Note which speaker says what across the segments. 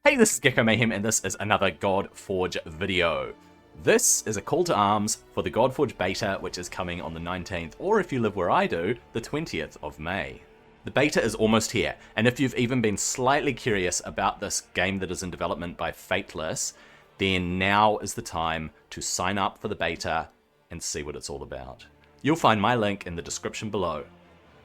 Speaker 1: Hey, this is Gecko Mayhem, and this is another Godforge video. This is a call to arms for the Godforge beta, which is coming on the 19th, or if you live where I do, the 20th of May. The beta is almost here, and if you've even been slightly curious about this game that is in development by Fateless, then now is the time to sign up for the beta and see what it's all about. You'll find my link in the description below.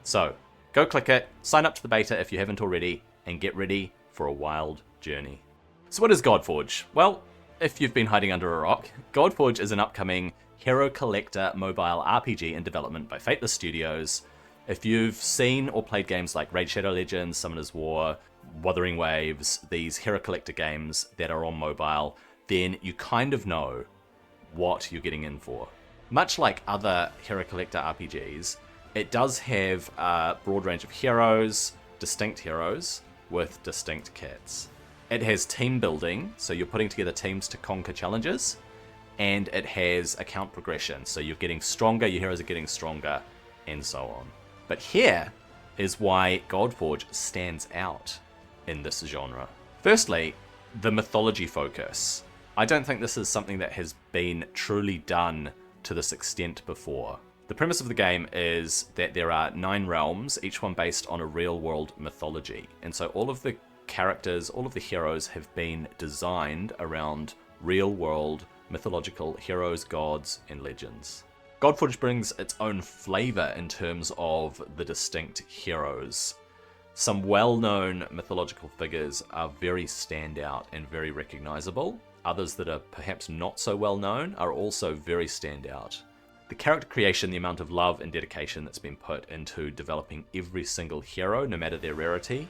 Speaker 1: So, go click it, sign up to the beta if you haven't already, and get ready for a wild journey. So what is Godforge? Well, if you've been hiding under a rock, Godforge is an upcoming hero collector mobile RPG in development by Fateless Studios. If you've seen or played games like Raid Shadow Legends, Summoner's War, Wuthering Waves, these hero collector games that are on mobile, then you kind of know what you're getting in for. Much like other hero collector RPGs, it does have a broad range of heroes, distinct heroes, with distinct kits. It has team building, so you're putting together teams to conquer challenges, and it has account progression, so you're getting stronger, your heroes are getting stronger, and so on. But here is why Godforge stands out in this genre. Firstly, the mythology focus. I don't think this is something that has been truly done to this extent before. The premise of the game is that there are 9 realms, each one based on a real-world mythology. And so all of the characters, all of the heroes have been designed around real-world mythological heroes, gods, and legends. Godforge brings its own flavor in terms of the distinct heroes. Some well-known mythological figures are very standout and very recognizable. Others that are perhaps not so well-known are also very standout. The character creation, the amount of love and dedication that's been put into developing every single hero, no matter their rarity,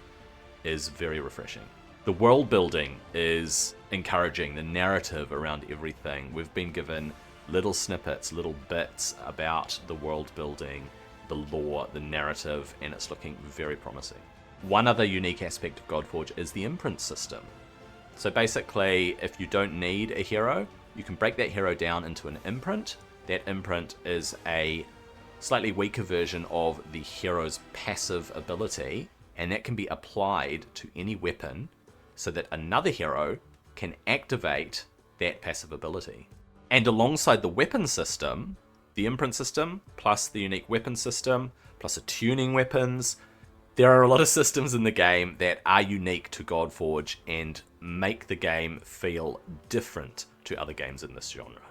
Speaker 1: is very refreshing. The world building is encouraging, the narrative around everything. We've been given little snippets, little bits about the world building, the lore, the narrative, and it's looking very promising. One other unique aspect of Godforge is the imprint system. So basically, if you don't need a hero, you can break that hero down into an imprint. That imprint is a slightly weaker version of the hero's passive ability, and that can be applied to any weapon so that another hero can activate that passive ability. And alongside the weapon system, the imprint system, plus the unique weapon system, plus attuning weapons, there are a lot of systems in the game that are unique to Godforge and make the game feel different to other games in this genre.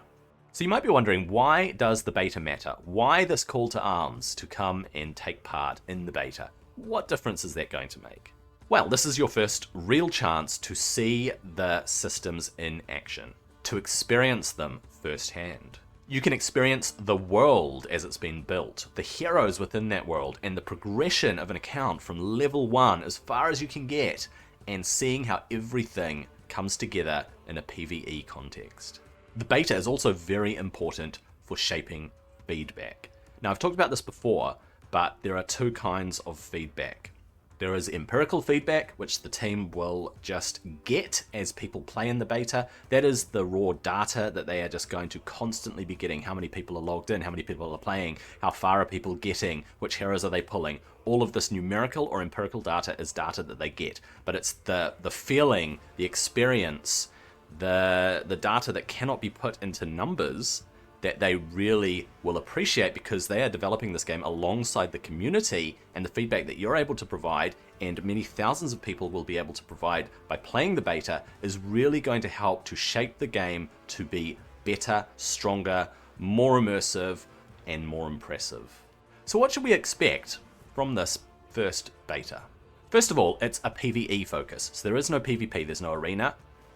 Speaker 1: So you might be wondering, why does the beta matter? Why this call to arms to come and take part in the beta? What difference is that going to make? Well, this is your first real chance to see the systems in action, to experience them firsthand. You can experience the world as it's been built, the heroes within that world, and the progression of an account from level 1 as far as you can get, and seeing how everything comes together in a PvE context. The beta is also very important for shaping feedback. Now, I've talked about this before, but there are 2 kinds of feedback. There is empirical feedback, which the team will just get as people play in the beta. That is the raw data that they are just going to constantly be getting. How many people are logged in, how many people are playing, how far are people getting, which heroes are they pulling. All of this numerical or empirical data is data that they get. But it's the feeling, the experience, the data that cannot be put into numbers that they really will appreciate, because they are developing this game alongside the community, and the feedback that you're able to provide and many thousands of people will be able to provide by playing the beta is really going to help to shape the game to be better, stronger, more immersive, and more impressive. So what should we expect from this first beta? First of all, it's a PvE focus. So there is no PvP, there's no arena.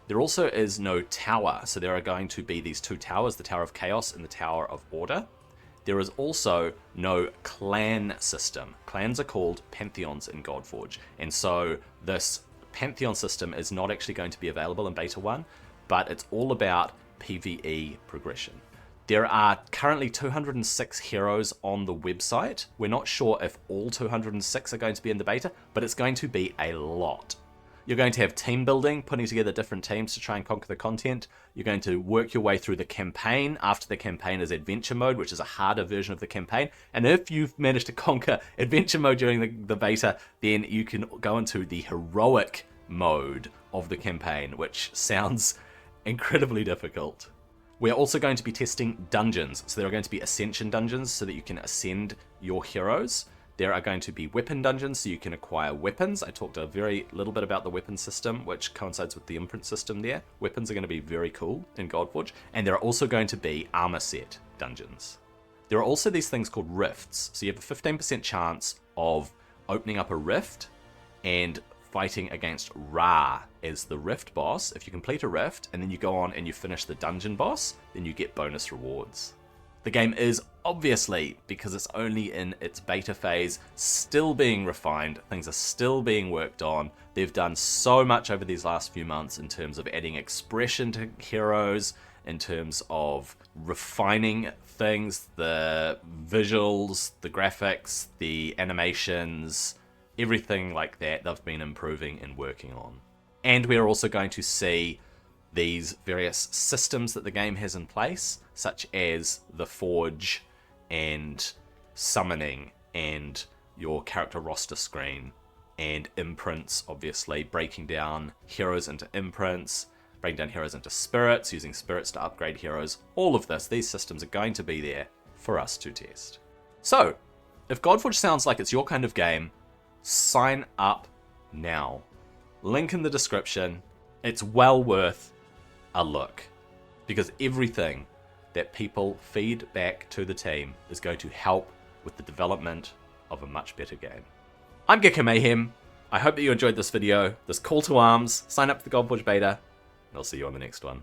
Speaker 1: There also is no tower, so there are going to be these 2 towers, the Tower of Chaos and the Tower of Order. There is also no clan system. Clans are called pantheons in Godforge, and so this pantheon system is not actually going to be available in Beta 1, but it's all about PvE progression. There are currently 206 heroes on the website. We're not sure if all 206 are going to be in the beta, but it's going to be a lot. You're going to have team building, putting together different teams to try and conquer the content. You're going to work your way through the campaign. After the campaign is adventure mode, which is a harder version of the campaign. And if you've managed to conquer adventure mode during the beta, then you can go into the heroic mode of the campaign, which sounds incredibly difficult. We're also going to be testing dungeons. So there are going to be ascension dungeons so that you can ascend your heroes. There are going to be weapon dungeons so you can acquire weapons. I talked a very little bit about the weapon system, which coincides with the imprint system there. Weapons are going to be very cool in Godforge. And there are also going to be armor set dungeons. There are also these things called rifts. So you have a 15% chance of opening up a rift and fighting against Ra as the rift boss. If you complete a rift and then you go on and you finish the dungeon boss, then you get bonus rewards. The game is obviously, because it's only in its beta phase, still being refined. Things are still being worked on. They've done so much over these last few months in terms of adding expression to heroes, in terms of refining things, the visuals, the graphics, the animations, everything like that they've been improving and working on. And we're also going to see these various systems that the game has in place, such as the Forge and summoning and your character roster screen and imprints, obviously breaking down heroes into imprints, breaking down heroes into spirits, using spirits to upgrade heroes. All of this, these systems are going to be there for us to test. So, if Godforge sounds like it's your kind of game, sign up now. Link in the description. It's well worth a look, because everything that people feed back to the team is going to help with the development of a much better game. I'm Gecko Mayhem. I hope that you enjoyed this video, this call to arms. Sign up for the Godforge beta, and I'll see you on the next one.